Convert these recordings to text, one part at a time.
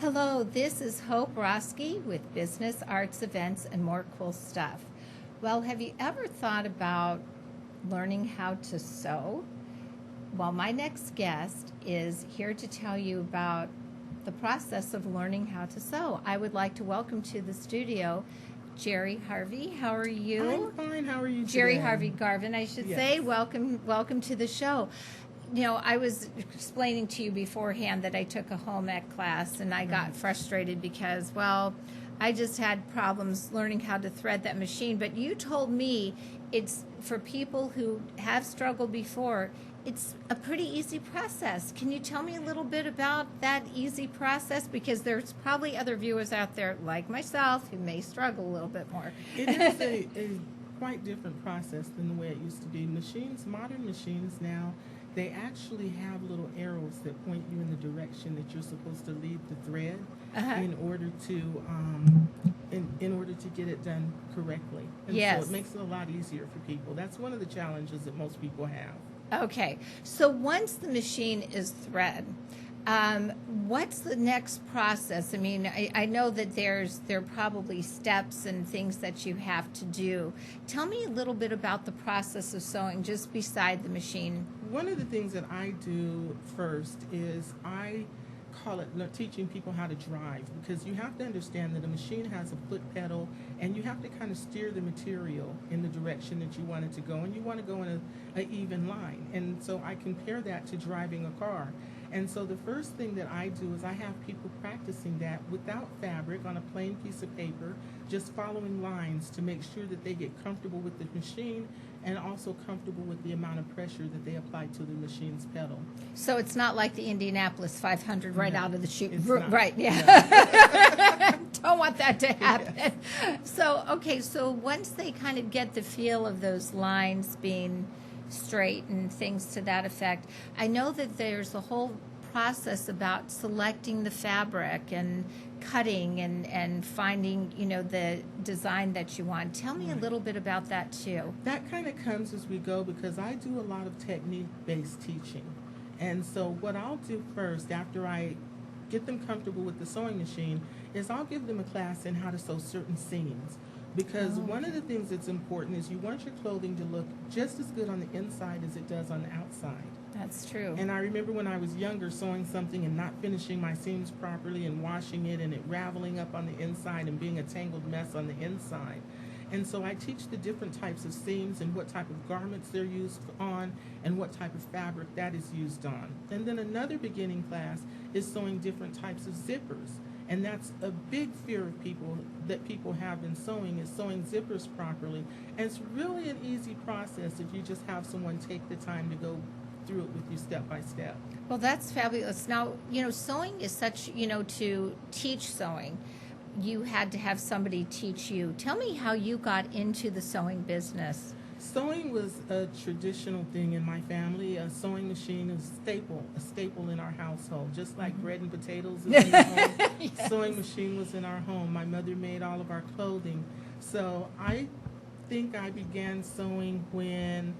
Hello, this is Hope Roski with Business, Arts, Events, and More Cool Stuff. Well, have you ever thought about learning how to sew? Well, my next guest is here to tell you about the process of learning how to sew. I would like to welcome to the studio Geri Harvey. How are you? I'm fine. How are you today? Geri Harvey-Garvin, I should Yes. say. Welcome to the show. You know, I was explaining to you beforehand that I took a home ec class and I got frustrated because, well, I just had problems learning how to thread that machine. But you told me it's for people who have struggled before, it's a pretty easy process. Can you tell me a little bit about that easy process? Because there's probably other viewers out there like myself who may struggle a little bit more. It is a quite different process than the way it used to be. Modern machines now, they actually have little arrows that point you in the direction that you're supposed to lead the thread in order to in order to get it done correctly. And Yes. so it makes it a lot easier for people. That's one of the challenges that most people have. Okay, so once the machine is thread, what's the next process? I mean, I know that there are probably steps and things that you have to do. Tell me a little bit about the process of sewing just beside the machine. One of the things that I do first is I call it teaching people how to drive, because you have to understand that a machine has a foot pedal and you have to kind of steer the material in the direction that you want it to go, and you want to go in an even line. And so I compare that to driving a car. And so the first thing that I do is I have people practicing that without fabric on a plain piece of paper, just following lines to make sure that they get comfortable with the machine and also comfortable with the amount of pressure that they apply to the machine's pedal. So it's not like the Indianapolis 500 right out of the chute. It's not. Right, yeah. Don't want that to happen. Yes. So, okay, so once they kind of get the feel of those lines being straight and things to that effect, I know that there's a whole process about selecting the fabric and cutting and finding, you know, the design that you want. Tell me a little bit about that too. That kind of comes as we go, because I do a lot of technique-based teaching. And so what I'll do first, after I get them comfortable with the sewing machine, is I'll give them a class in how to sew certain seams. Because one of the things that's important is you want your clothing to look just as good on the inside as it does on the outside. That's true. And I remember when I was younger sewing something and not finishing my seams properly and washing it and it raveling up on the inside and being a tangled mess on the inside. And so I teach the different types of seams and what type of garments they're used on and what type of fabric that is used on. And then another beginning class is sewing different types of zippers. And that's a big fear of people have in sewing, is sewing zippers properly. And it's really an easy process if you just have someone take the time to go through it with you step by step. Well, that's fabulous. Now, you know, sewing is such, you know, to teach sewing, you had to have somebody teach you. Tell me how you got into the sewing business. Sewing was a traditional thing in my family. A sewing machine is a staple in our household. Just like bread and potatoes is in our home, Yes. sewing machine was in our home. My mother made all of our clothing. So I think I began sewing when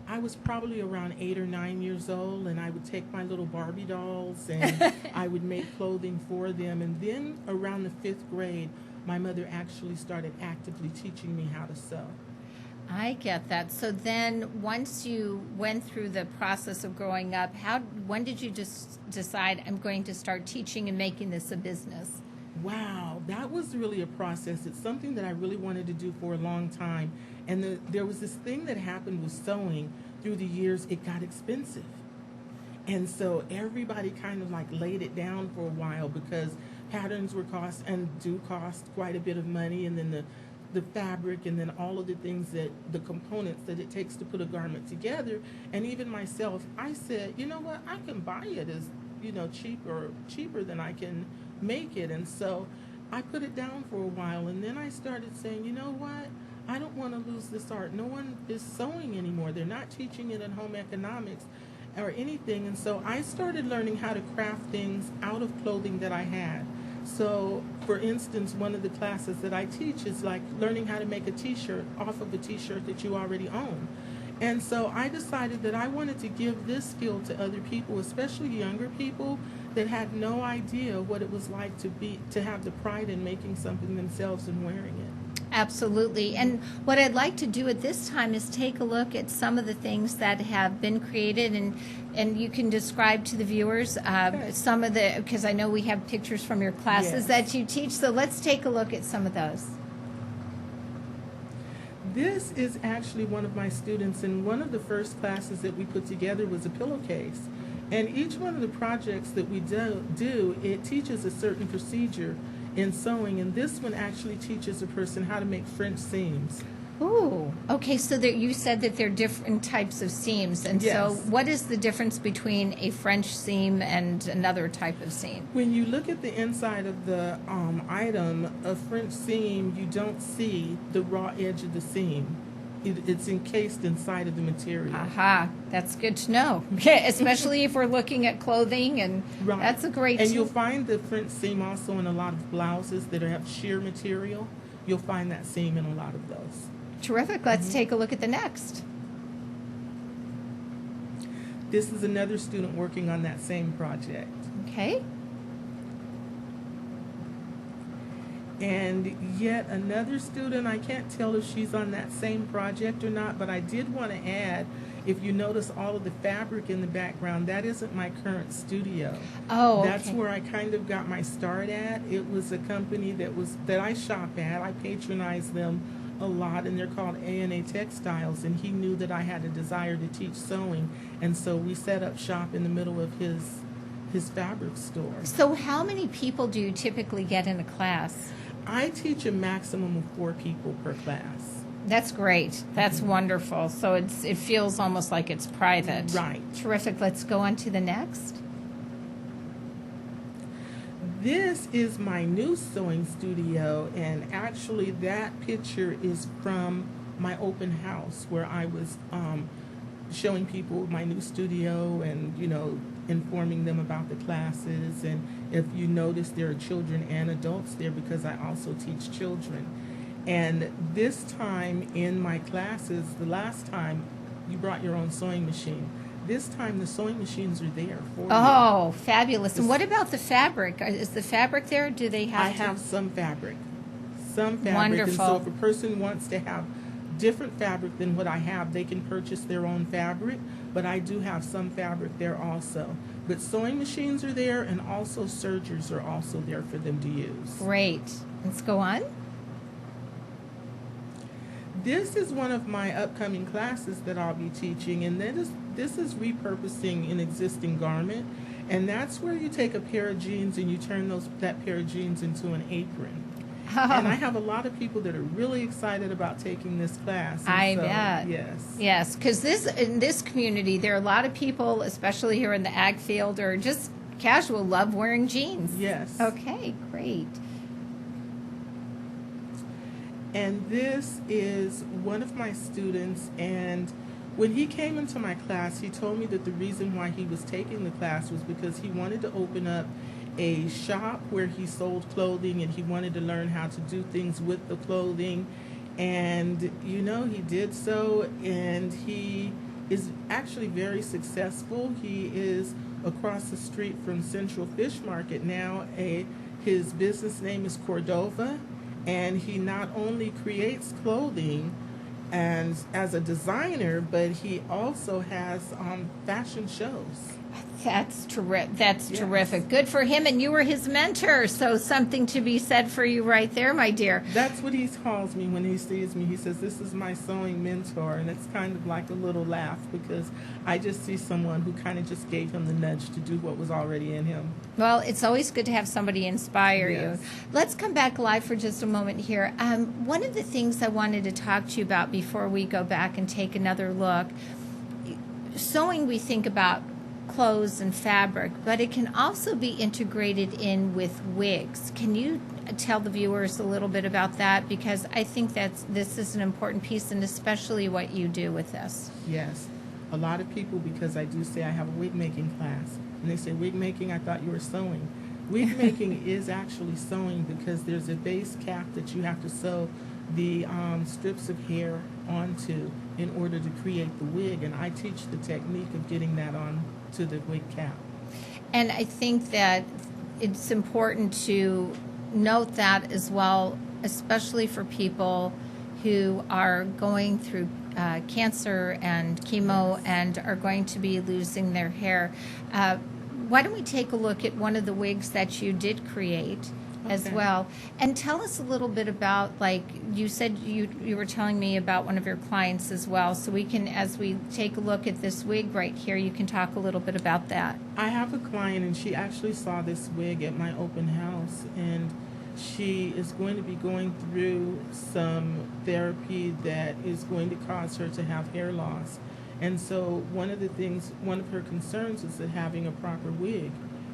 I was probably around 8 or 9 years old, and I would take my little Barbie dolls and I would make clothing for them. And then around the 5th grade, my mother actually started actively teaching me how to sew. I get that. So then once you went through the process of growing up, when did you just decide, I'm going to start teaching and making this a business? Wow, that was really a process. It's something that I really wanted to do for a long time. And there was this thing that happened with sewing through the years. It got expensive. And so everybody kind of like laid it down for a while, because patterns do cost quite a bit of money, and then the fabric, and then all of the things the components that it takes to put a garment together. And even myself, I said, you know what, I can buy it as, you know, cheaper than I can make it. And so I put it down for a while, and then I started saying, you know what, I don't want to lose this art. No one is sewing anymore. They're not teaching it in home economics or anything. And so I started learning how to craft things out of clothing that I had. So, for instance, one of the classes that I teach is like learning how to make a t-shirt off of a t-shirt that you already own. And so I decided that I wanted to give this skill to other people, especially younger people that had no idea what it was like to have the pride in making something themselves and wearing it. Absolutely. And what I'd like to do at this time is take a look at some of the things that have been created, and you can describe to the viewers some of the, because I know we have pictures from your classes that you teach. So let's take a look at some of those. This is actually one of my students, and one of the first classes that we put together was a pillowcase. And each one of the projects that we do, it teaches a certain procedure in sewing, and this one actually teaches a person how to make French seams. Ooh, okay, so there, you said that there are different types of seams, and so what is the difference between a French seam and another type of seam? When you look at the inside of the item, a French seam, you don't see the raw edge of the seam. It's encased inside of the material. Aha, that's good to know, especially if we're looking at clothing, and that's a great And you'll find the French seam also in a lot of blouses that have sheer material. You'll find that seam in a lot of those. Terrific. Let's take a look at the next. This is another student working on that same project. Okay. And yet another student, I can't tell if she's on that same project or not, but I did want to add, if you notice all of the fabric in the background, that isn't my current studio. Oh, okay. That's where I kind of got my start at. It was a company that I shop at. I patronize them a lot, and they're called A&A Textiles, and he knew that I had a desire to teach sewing, and so we set up shop in the middle of his fabric store. So how many people do you typically get in a class? I teach a maximum of 4 people per class. That's great. That's wonderful. So it feels almost like it's private. Right. Terrific. Let's go on to the next. This is my new sewing studio, and actually that picture is from my open house where I was showing people my new studio and, informing them about the classes. And if you notice, there are children and adults there because I also teach children. And this time in my classes, the last time you brought your own sewing machine. This time the sewing machines are there for you. Oh, fabulous. And what about the fabric? Is the fabric there? Do they have I have some fabric. Some fabric. Wonderful. And so if a person wants to have different fabric than what I have, they can purchase their own fabric, but I do have some fabric there also. But sewing machines are there, and also sergers are also there for them to use. Great. Let's go on. This is one of my upcoming classes that I'll be teaching, and this is repurposing an existing garment, and that's where you take a pair of jeans and you turn that pair of jeans into an apron. Oh. And I have a lot of people that are really excited about taking this class. I bet. Yes. Yes, because in this community, there are a lot of people, especially here in the ag field, or just casual, love wearing jeans. Yes. Okay, great. And this is one of my students, and when he came into my class, he told me that the reason why he was taking the class was because he wanted to open up a shop where he sold clothing, and he wanted to learn how to do things with the clothing. And he did so, and he is actually very successful. He is across the street from Central Fish Market now. His business name is Cordova, and he not only creates clothing and as a designer, but he also has fashion shows. That's terrific. That's terrific. Good for him. And you were his mentor, so something to be said for you right there, my dear. That's what he calls me when he sees me. He says, "This is my sewing mentor," and it's kind of like a little laugh because I just see someone who kind of just gave him the nudge to do what was already in him. Well, it's always good to have somebody inspire Yes. you. Let's come back live for just a moment here. One of the things I wanted to talk to you about before we go back and take another look, sewing, we think about clothes and fabric, but it can also be integrated in with wigs. Can you tell the viewers a little bit about that? Because I think this is an important piece, and especially what you do with this. Yes. A lot of people, because I do say I have a wig making class, and they say, "Wig making? I thought you were sewing." Wig making is actually sewing because there's a base cap that you have to sew the strips of hair onto, in order to create the wig, and I teach the technique of getting that on to the wig cap. And I think that it's important to note that as well, especially for people who are going through cancer and chemo and are going to be losing their hair. Why don't we take a look at one of the wigs that you did create as well, and tell us a little bit about, like you said, you were telling me about one of your clients as well, so we can, as we take a look at this wig right here, you can talk a little bit about that. I have a client, and she actually saw this wig at my open house, and she is going to be going through some therapy that is going to cause her to have hair loss. And so one of her concerns is that having a proper wig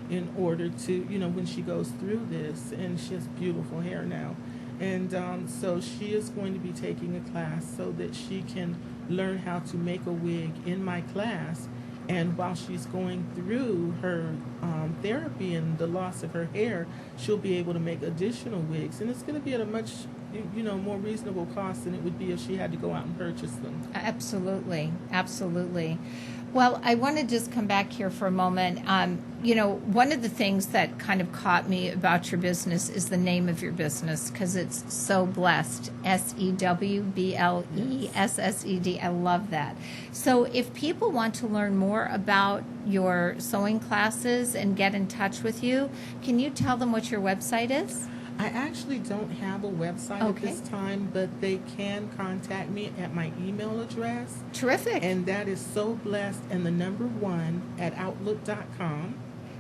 in order to, when she goes through this, and she has beautiful hair now. And so she is going to be taking a class so that she can learn how to make a wig in my class. And while she's going through her therapy and the loss of her hair, she'll be able to make additional wigs. And it's going to be at a much, more reasonable cost than it would be if she had to go out and purchase them. Absolutely. Absolutely. Well, I want to just come back here for a moment. One of the things that kind of caught me about your business is the name of your business, because it's So Blessed, SEWBLESSED. I love that. So if people want to learn more about your sewing classes and get in touch with you, can you tell them what your website is? I actually don't have a website at this time, but they can contact me at my email address. Terrific. And that is soblessed1@outlook.com.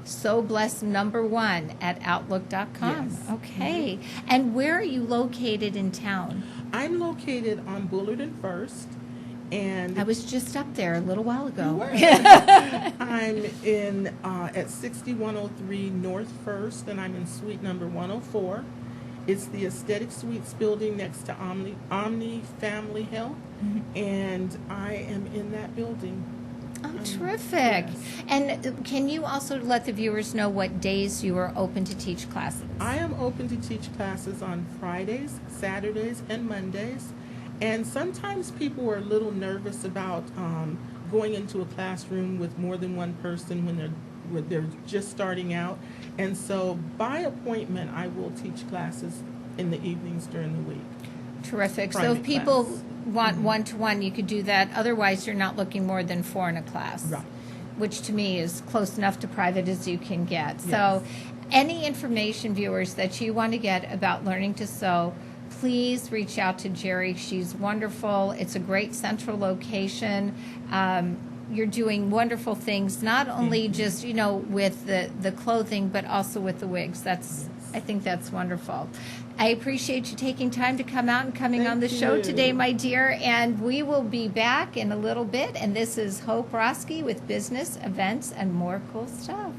soblessed1@outlook.com. Yes. Okay. And where are you located in town? I'm located on Bullard and First. And I was just up there a little while ago. I'm in at 6103 North First, and I'm in suite number 104. It's the Aesthetic Suites building next to Omni Family Health, and I am in that building. Oh, terrific. Yes. And can you also let the viewers know what days you are open to teach classes? I am open to teach classes on Fridays, Saturdays, and Mondays. And sometimes people are a little nervous about going into a classroom with more than one person when they're just starting out. And so by appointment, I will teach classes in the evenings during the week. Terrific. Private so if people class. want one-to-one, you could do that. Otherwise, you're not looking more than 4 in a class, Right. which to me is close enough to private as you can get. Yes. So any information, viewers, that you want to get about learning to sew, please reach out to Geri. She's wonderful. It's a great central location. You're doing wonderful things, not only just, with the clothing, but also with the wigs. I think that's wonderful. I appreciate you taking time to come out and coming on the show today, my dear. And we will be back in a little bit. And this is Hope Roski with Business, Events, and More Cool Stuff.